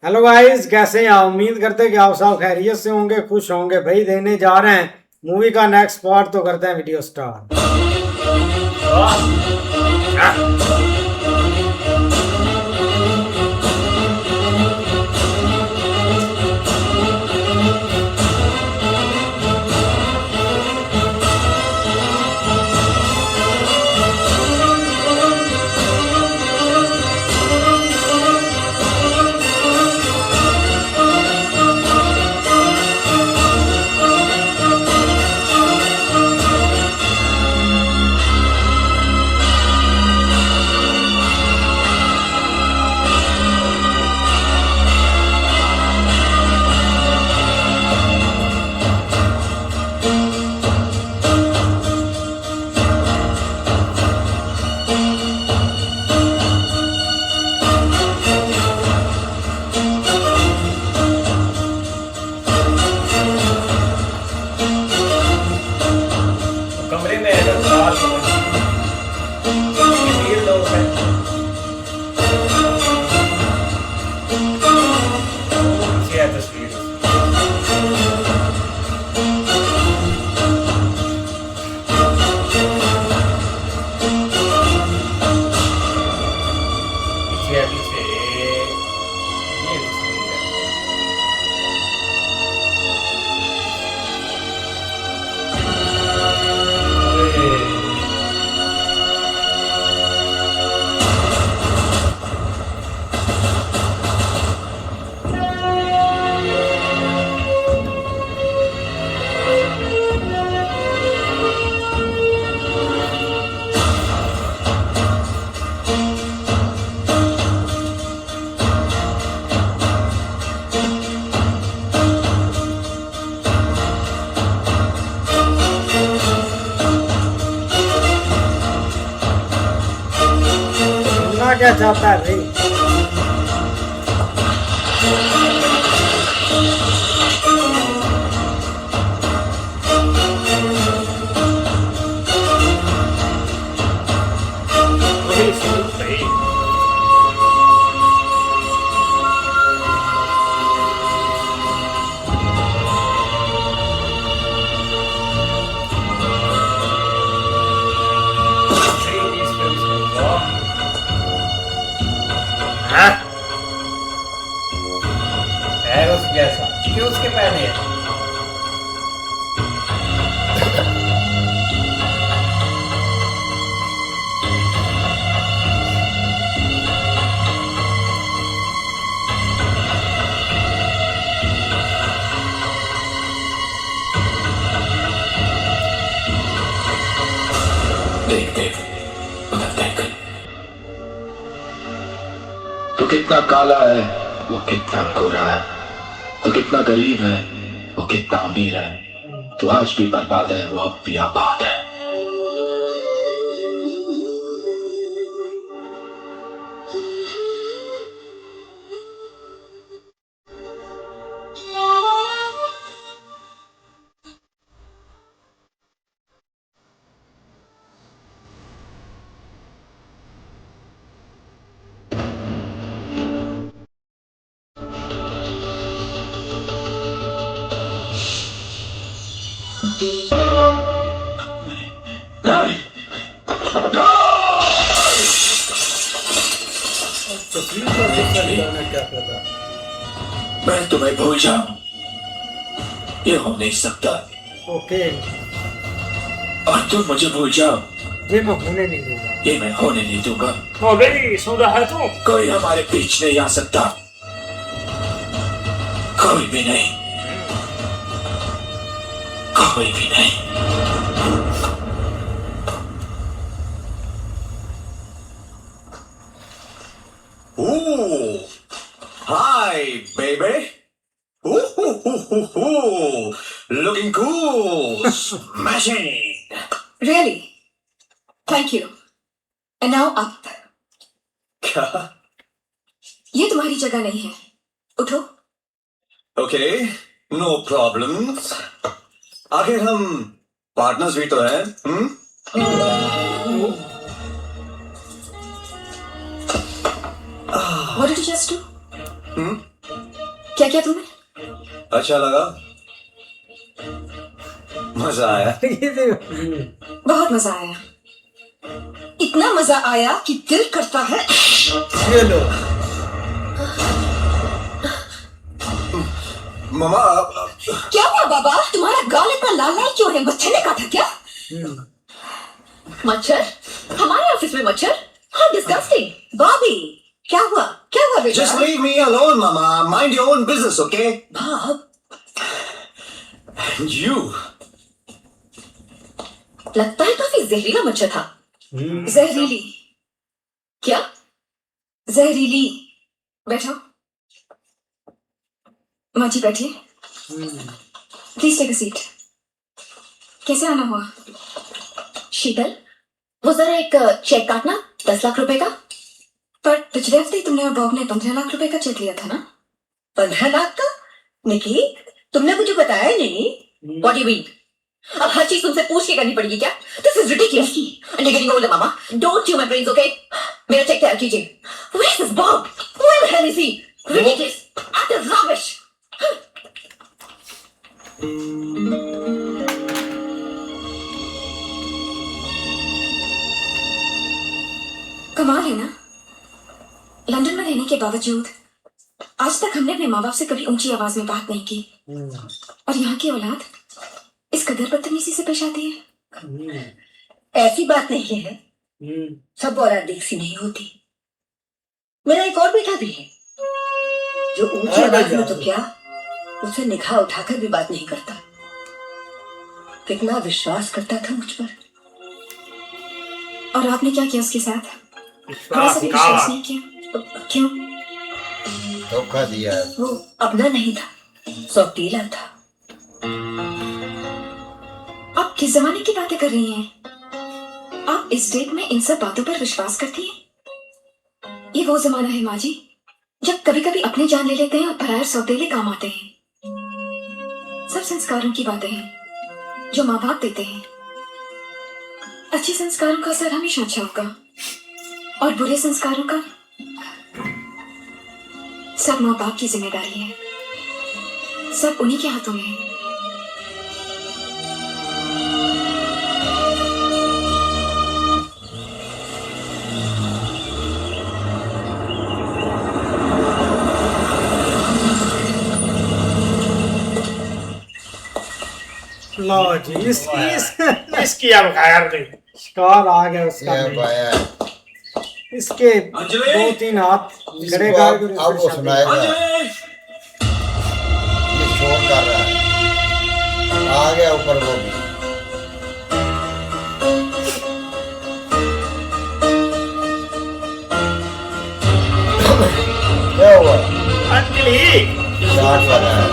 Hello guys, कैसे हैं आप? उम्मीद करते हैं कि आप सब खैरियत से होंगे, खुश होंगे। भाई देखने जा रहे हैं मूवी का नेक्स्ट पार्ट, तो करते हैं वीडियो स्टार्ट। कमरे में अगर रात हो ये लोग हैं पीछे है तस्वीर पीछे है पीछे ये तस्वीर है। सुनना क्या चाहता है भाई? वही सुन भाई Chinese films में वाह पैर उस जैसा क्यों उसके पहने हैं देख देख उधर देख। तू कितना काला है, वो कितना गोरा है। तू कितना गरीब है, वो कितना अमीर है। तू आज भी बर्बाद है, वो अब भी आबाद है। नहीं, तस्वीर को देखकर निकालना क्या पता मैं तुम्हें भूल जाऊं, ये हो नहीं सकता। ओके, और तुम मुझे भूल जाओ, ये मैं होने नहीं दूंगा। ये मैं होने नहीं दूंगा। तो भाई सुन रहा है तू कोई हमारे बीच नहीं आ सकता, कोई भी नहीं, कोई भी नहीं। Ooh, hi, baby. Ooh, looking cool, smashing. Really? Thank you. And now up. क्या? ये तुम्हारी जगह नहीं है, उठो। Okay, no problems. आखिर हम पार्टनर्स भी तो हैं, What did you just do? क्या किया तुमने? अच्छा लगा? मजा आया? बहुत मजा आया, इतना मजा आया कि दिल करता है। ये लो। मामा क्या हुआ बाबा, तुम्हारा गाल इतना लाल लाल क्यों है? मच्छर ने काटा क्या? मच्छर? हमारे ऑफिस में मच्छर? हाँ, डिस्गस्टिंग। बॉबी, क्या हुआ? क्या हुआ बेटा? just leave me alone, Mama. Mind your own business, okay? बाब, And you. लगता है काफी जहरीला मच्छर था। जहरीली? क्या? जहरीली। बैठो। माँ जी बैठिए। Please take a seat. कैसे आना हुआ? शीतल, वो जरा एक चेक काटना 10 लाख रुपए का। पर पिछले हफ्ते तुमने और बॉब ने 15 लाख रुपए का चेक लिया था ना? 15 लाख का? निकी, तुमने मुझे बताया नहीं। What do you mean? अब हर चीज तुमसे पूछ के करनी पड़ेगी क्या? This is ridiculous. And you're getting older, Mama. Don't chew my brains, okay? मेरा चेक तैयार कीजिए। Where is this Bob? Where the hell is he? Ridiculous. Utter rubbish. कमाल है ना, लंदन में रहने के बावजूद आज तक हमने अपने माँ बाप से कभी ऊंची आवाज में बात नहीं की, और यहाँ की औलाद इस कदर बदतमीजी से पेश आती है। ऐसी बात नहीं है, सब औलाद एक सी नहीं होती। मेरा एक और बेटा भी है जो ऊंची आवाज में तो क्या, उसे निगाह उठाकर भी बात नहीं करता। कितना विश्वास करता था मुझ पर, और आपने क्या किया उसके साथ? थोड़ा सा भी विश्वास नहीं किया। क्यों? धोखा दिया है। वो अपना नहीं था, सौतीला था। आप किस जमाने की बातें कर रही हैं? आप इस डेट में इन सब बातों पर विश्वास करती हैं? ये वो जमाना है माँ जी, जब कभी कभी अपने जान ले लेते हैं और पराये सौतेले काम आते हैं। सब संस्कारों की बातें हैं जो माँ बाप देते हैं। अच्छे संस्कारों का असर हमेशा अच्छा होगा, और बुरे संस्कारों का सब माँ बाप की जिम्मेदारी है। सब उन्हीं के हाथों में है। लो जी, इसकी अब खैर नहीं। शिकार आ गया उसका। ये पाया है। इसके अंजलि! 2-3 हाथ इसको गड़ेगा। अब वो सुनाएगा। अंजलि! ये शोर कर रहा है, आ गया ऊपर वो भी। क्या हुआ? अंजलि, शार्ट लगा है।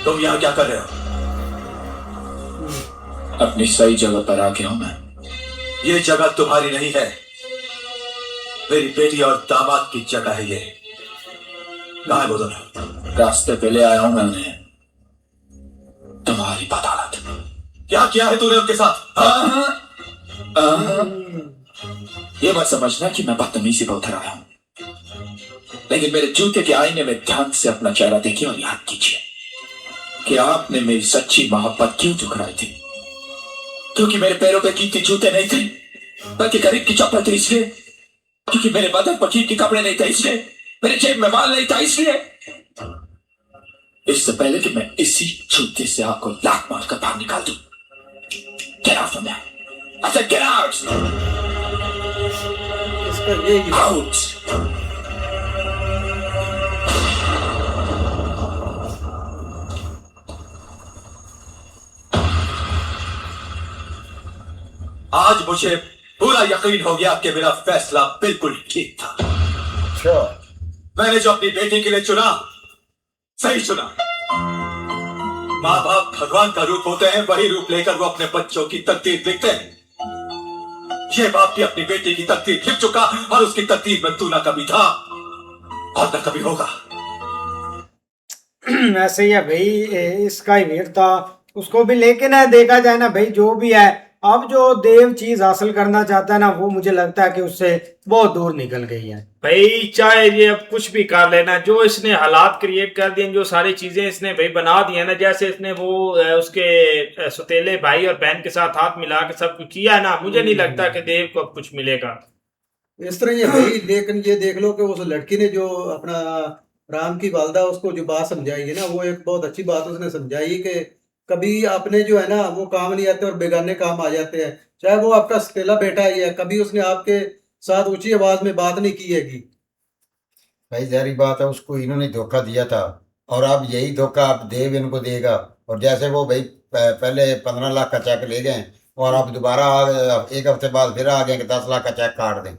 तुम यहाँ क्या कर रहे हो? अपनी सही जगह पर आ गया हूं मैं। ये जगह तुम्हारी नहीं है, मेरी बेटी और दामाद की जगह है ये। कहाँ है वो दोनों? रास्ते पे ले आया हूं मैं उन्हें, तुम्हारी बदौलत। क्या किया है तूने उनके साथ? ये मत समझना कि मैं बदतमीजी पर उतर आया हूं, लेकिन मेरे जूते के आईने में ध्यान से अपना चेहरा देखिए और याद कीजिए कि आपने मेरी सच्ची मोहब्बत क्यों ठुकराई थी। क्योंकि मेरे पैरों पे कीमती जूते नहीं थे, बल्कि गरीब की चप्पल थी इसलिए। क्योंकि मेरे बदन पर कीमती कपड़े नहीं थे इसलिए। मेरे जेब में माल नहीं था इसलिए। इससे पहले कि मैं इसी जूते से आपको लात मार कर बाहर निकाल दूं, get out from there. I said get out. इसका ये Out. आज मुझे पूरा यकीन हो गया कि मेरा फैसला बिल्कुल ठीक था। अच्छा, मैंने जो अपनी बेटी के लिए चुना, सही चुना। माँ बाप भगवान का रूप होते हैं, वही रूप लेकर वो अपने बच्चों की तकदीर लिखते हैं। ये बाप भी अपनी बेटी की तकदीर लिख चुका, और उसकी तकदीर में तू ना कभी था और न कभी होगा। ऐसे ही है भाई, इसका ही वीर था, उसको भी। लेकिन है देखा जाए ना भाई, जो भी है, अब जो देव चीज हासिल करना चाहता है ना, वो मुझे लगता है कि उससे बहुत दूर निकल गई है भाई। चाहे ये अब कुछ भी कर लेना, जो इसने हालात क्रिएट कर दिए, जो सारी चीजें इसने भाई बना दी है ना, जैसे इसने वो उसके सौतेले भाई और बहन के साथ हाथ मिला के सब कुछ किया है ना, मुझे नहीं लगता कि देव को अब कुछ मिलेगा। इस तरह ही है भाई। लेकिन ये देख लो कि उस लड़की ने जो अपना राम की वालदा उसको जो बात समझाई है ना, वो एक बहुत अच्छी बात उसने समझाई कि कभी आपने जो है ना वो काम नहीं आते और बेगाने काम आ जाते हैं। चाहे वो आपका सतीला बेटा ही है, कभी उसने आपके साथ ऊंची आवाज में बात नहीं की हैगी। भाई जारी बात है, उसको इन्होंने धोखा दिया था और अब यही धोखा अब देव इनको देगा। और जैसे वो भाई पहले 15 लाख का चेक ले गए और अब दोबारा एक हफ्ते बाद फिर आ गए कि 10 लाख का चेक काट दें।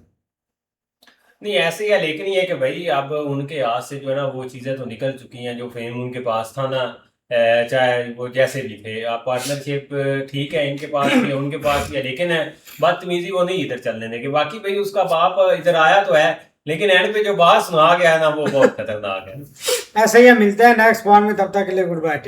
नहीं ऐसे ही है, लेकिन ये है कि भाई अब उनके हाथ से जो है ना वो चीज़ें तो निकल चुकी हैं, जो फेम उनके पास था ना, चाहे वो जैसे भी थे। आप पार्टनरशिप ठीक है, इनके पास भी है, उनके पास भी है, लेकिन बदतमीजी वो नहीं इधर चलने देंगे। बाकी भाई उसका बाप इधर आया तो है, लेकिन एंड पे जो बात सुना गया है ना, वो बहुत खतरनाक है। ऐसे ही है, मिलते हैं नेक्स्ट पार्ट में, तब तक के लिए गुड बाय।